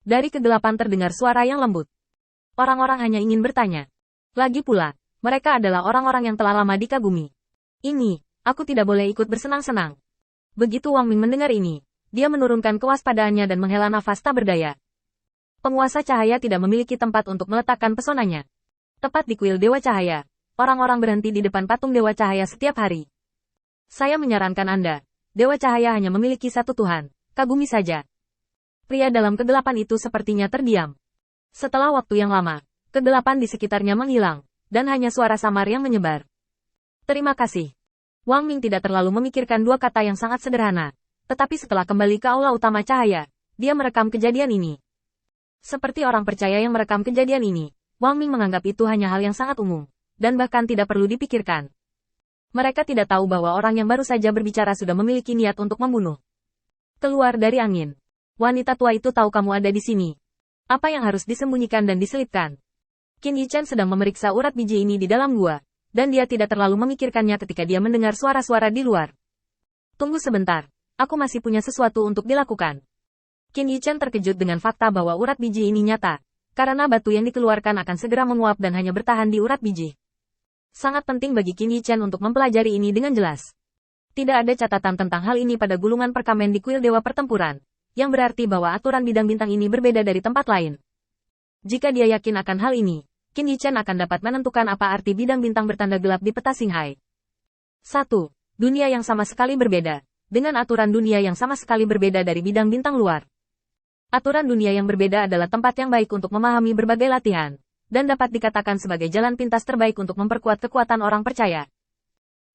Dari kegelapan terdengar suara yang lembut. Orang-orang hanya ingin bertanya. Lagi pula, mereka adalah orang-orang yang telah lama dikagumi. Ini, aku tidak boleh ikut bersenang-senang. Begitu Wang Ming mendengar ini, dia menurunkan kewaspadaannya dan menghela nafas tak berdaya. Penguasa cahaya tidak memiliki tempat untuk meletakkan pesonanya. Tepat di kuil Dewa Cahaya, orang-orang berhenti di depan patung Dewa Cahaya setiap hari. Saya menyarankan Anda, Dewa Cahaya hanya memiliki satu Tuhan, kagumi saja. Pria dalam kegelapan itu sepertinya terdiam. Setelah waktu yang lama, kegelapan di sekitarnya menghilang, dan hanya suara samar yang menyebar. Terima kasih. Wang Ming tidak terlalu memikirkan dua kata yang sangat sederhana, tetapi setelah kembali ke aula utama cahaya, dia merekam kejadian ini. Seperti orang percaya yang merekam kejadian ini, Wang Ming menganggap itu hanya hal yang sangat umum, dan bahkan tidak perlu dipikirkan. Mereka tidak tahu bahwa orang yang baru saja berbicara sudah memiliki niat untuk membunuh. Keluar dari angin. Wanita tua itu tahu kamu ada di sini. Apa yang harus disembunyikan dan diselipkan? Qin Yichen sedang memeriksa urat biji ini di dalam gua, dan dia tidak terlalu memikirkannya ketika dia mendengar suara-suara di luar. Tunggu sebentar, aku masih punya sesuatu untuk dilakukan. Qin Yichen terkejut dengan fakta bahwa urat biji ini nyata, karena batu yang dikeluarkan akan segera menguap dan hanya bertahan di urat biji. Sangat penting bagi Qin Yichen untuk mempelajari ini dengan jelas. Tidak ada catatan tentang hal ini pada gulungan perkamen di kuil Dewa Pertempuran, yang berarti bahwa aturan bidang bintang ini berbeda dari tempat lain. Jika dia yakin akan hal ini, Qin Yichen akan dapat menentukan apa arti bidang bintang bertanda gelap di peta Xinghai. 1. Dunia yang sama sekali berbeda, dengan aturan dunia yang sama sekali berbeda dari bidang bintang luar. Aturan dunia yang berbeda adalah tempat yang baik untuk memahami berbagai latihan, dan dapat dikatakan sebagai jalan pintas terbaik untuk memperkuat kekuatan orang percaya.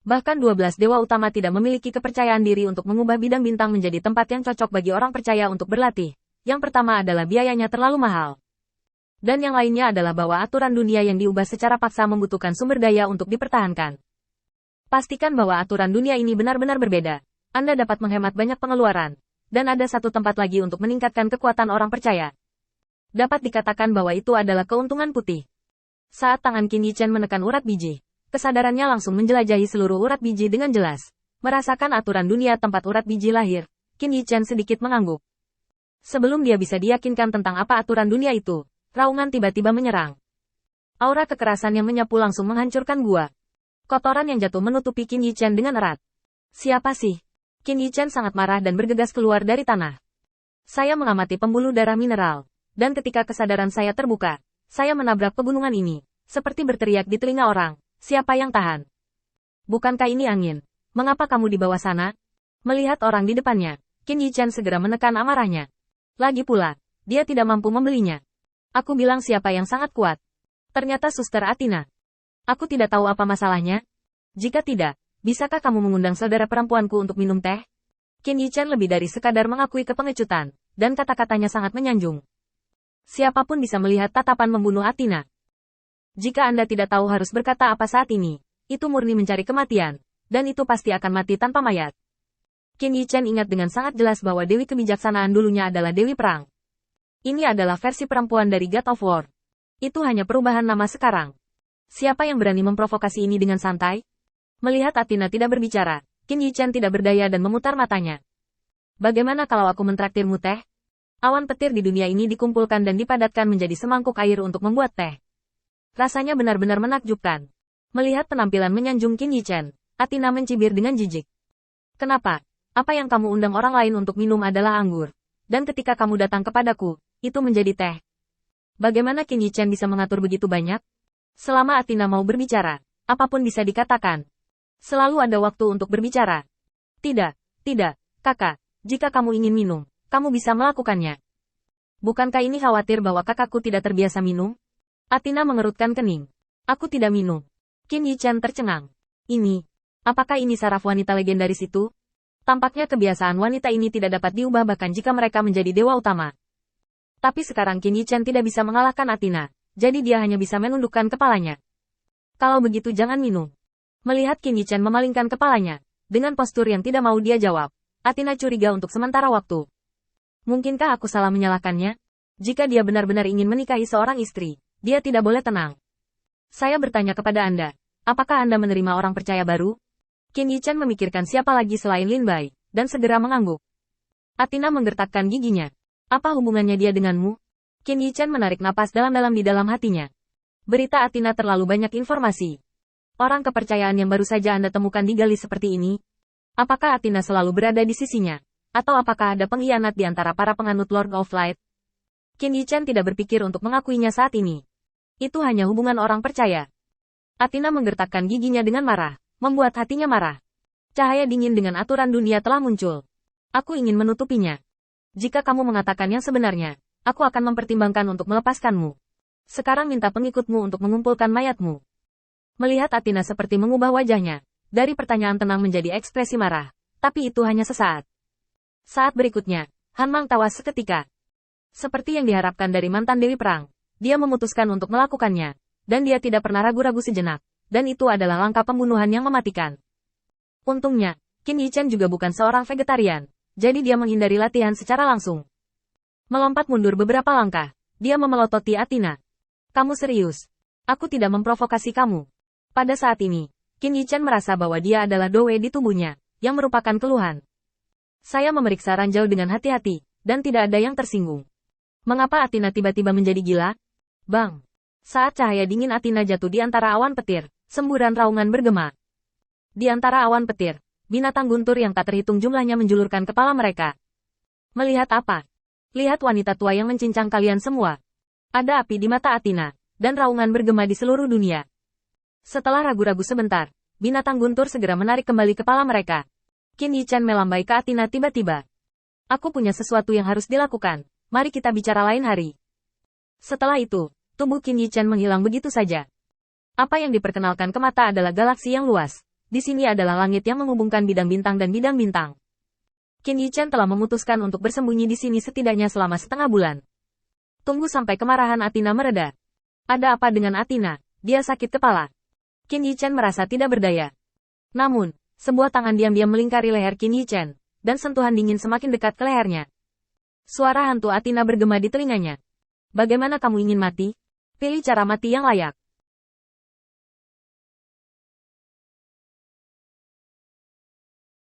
Bahkan 12 dewa utama tidak memiliki kepercayaan diri untuk mengubah bidang bintang menjadi tempat yang cocok bagi orang percaya untuk berlatih. Yang pertama adalah biayanya terlalu mahal. Dan yang lainnya adalah bahwa aturan dunia yang diubah secara paksa membutuhkan sumber daya untuk dipertahankan. Pastikan bahwa aturan dunia ini benar-benar berbeda. Anda dapat menghemat banyak pengeluaran. Dan ada satu tempat lagi untuk meningkatkan kekuatan orang percaya. Dapat dikatakan bahwa itu adalah keuntungan putih. Saat tangan Qin Yichen menekan urat biji, kesadarannya langsung menjelajahi seluruh urat biji dengan jelas. Merasakan aturan dunia tempat urat biji lahir, Qin Yichen sedikit mengangguk. Sebelum dia bisa diyakinkan tentang apa aturan dunia itu, raungan tiba-tiba menyerang. Aura kekerasan yang menyapu langsung menghancurkan gua. Kotoran yang jatuh menutupi Qin Yichen dengan erat. Siapa sih? Qin Yichen sangat marah dan bergegas keluar dari tanah. Saya mengamati pembuluh darah mineral, dan ketika kesadaran saya terbuka, saya menabrak pegunungan ini, seperti berteriak di telinga orang, siapa yang tahan? Bukankah ini angin? Mengapa kamu di bawah sana? Melihat orang di depannya, Qin Yichen segera menekan amarahnya. Lagi pula, dia tidak mampu membelinya. Aku bilang siapa yang sangat kuat. Ternyata Suster Athena. Aku tidak tahu apa masalahnya. Jika tidak, bisakah kamu mengundang saudara perempuanku untuk minum teh? Qin Yichen lebih dari sekadar mengakui kepengecutan, dan kata-katanya sangat menyanjung. Siapapun bisa melihat tatapan membunuh Athena. Jika Anda tidak tahu harus berkata apa saat ini, itu murni mencari kematian, dan itu pasti akan mati tanpa mayat. Qin Yichen ingat dengan sangat jelas bahwa Dewi Kebijaksanaan dulunya adalah Dewi Perang. Ini adalah versi perempuan dari God of War. Itu hanya perubahan nama sekarang. Siapa yang berani memprovokasi ini dengan santai? Melihat Athena tidak berbicara, Qin Yichen tidak berdaya dan memutar matanya. Bagaimana kalau aku mentraktirmu teh? Awan petir di dunia ini dikumpulkan dan dipadatkan menjadi semangkuk air untuk membuat teh. Rasanya benar-benar menakjubkan. Melihat penampilan menyanjung Qin Yichen, Athena mencibir dengan jijik. Kenapa? Apa yang kamu undang orang lain untuk minum adalah anggur. Dan ketika kamu datang kepadaku, itu menjadi teh. Bagaimana Qin Yichen bisa mengatur begitu banyak? Selama Athena mau berbicara, apapun bisa dikatakan. Selalu ada waktu untuk berbicara. Tidak, kakak. Jika kamu ingin minum, kamu bisa melakukannya. Bukankah ini khawatir bahwa kakakku tidak terbiasa minum? Athena mengerutkan kening. Aku tidak minum. Qin Yichen tercengang. Apakah ini saraf wanita legendaris itu? Tampaknya kebiasaan wanita ini tidak dapat diubah bahkan jika mereka menjadi dewa utama. Tapi sekarang Qin Yichen tidak bisa mengalahkan Athena, jadi dia hanya bisa menundukkan kepalanya. Kalau begitu jangan minum. Melihat Qin Yichen memalingkan kepalanya, dengan postur yang tidak mau dia jawab, Athena curiga untuk sementara waktu. Mungkinkah aku salah menyalahkannya? Jika dia benar-benar ingin menikahi seorang istri, dia tidak boleh tenang. Saya bertanya kepada Anda, apakah Anda menerima orang percaya baru? Qin Yichen memikirkan siapa lagi selain Lin Bai, dan segera mengangguk. Athena menggertakkan giginya. Apa hubungannya dia denganmu? Qin Yichen menarik napas dalam-dalam di dalam hatinya. Berita Athena terlalu banyak informasi. Orang kepercayaan yang baru saja Anda temukan digali seperti ini. Apakah Athena selalu berada di sisinya? Atau apakah ada pengkhianat di antara para penganut Lord of Light? Qin Yichen tidak berpikir untuk mengakuinya saat ini. Itu hanya hubungan orang percaya. Athena menggertakkan giginya dengan marah, membuat hatinya marah. Cahaya dingin dengan aturan dunia telah muncul. Aku ingin menutupinya. Jika kamu mengatakan yang sebenarnya, aku akan mempertimbangkan untuk melepaskanmu. Sekarang minta pengikutmu untuk mengumpulkan mayatmu. Melihat Athena seperti mengubah wajahnya, dari pertanyaan tenang menjadi ekspresi marah, tapi itu hanya sesaat. Saat berikutnya, Han Mang tawas seketika. Seperti yang diharapkan dari mantan Dewi Perang, dia memutuskan untuk melakukannya, dan dia tidak pernah ragu-ragu sejenak, dan itu adalah langkah pembunuhan yang mematikan. Untungnya, Qin Yichen juga bukan seorang vegetarian, jadi dia menghindari latihan secara langsung. Melompat mundur beberapa langkah, dia memelototi Athena. Kamu serius? Aku tidak memprovokasi kamu. Pada saat ini, Qin Yichen merasa bahwa dia adalah dowe di tubuhnya, yang merupakan keluhan. Saya memeriksa ranjau dengan hati-hati, dan tidak ada yang tersinggung. Mengapa Athena tiba-tiba menjadi gila? Bang! Saat cahaya dingin Athena jatuh di antara awan petir, semburan raungan bergema. Di antara awan petir, binatang guntur yang tak terhitung jumlahnya menjulurkan kepala mereka. Melihat apa? Lihat wanita tua yang mencincang kalian semua. Ada api di mata Athena, dan raungan bergema di seluruh dunia. Setelah ragu-ragu sebentar, binatang guntur segera menarik kembali kepala mereka. Qin Yichen melambai ke Athena tiba-tiba. Aku punya sesuatu yang harus dilakukan, mari kita bicara lain hari. Setelah itu, tubuh Qin Yichen menghilang begitu saja. Apa yang diperkenalkan ke mata adalah galaksi yang luas. Di sini adalah langit yang menghubungkan bidang bintang dan bidang bintang. Qin Yichen telah memutuskan untuk bersembunyi di sini setidaknya selama setengah bulan. Tunggu sampai kemarahan Athena mereda. Ada apa dengan Athena? Dia sakit kepala. Qin Yichen merasa tidak berdaya. Namun, sebuah tangan diam-diam melingkari leher Qin Yichen, dan sentuhan dingin semakin dekat ke lehernya. Suara hantu Athena bergema di telinganya. Bagaimana kamu ingin mati? Pilih cara mati yang layak.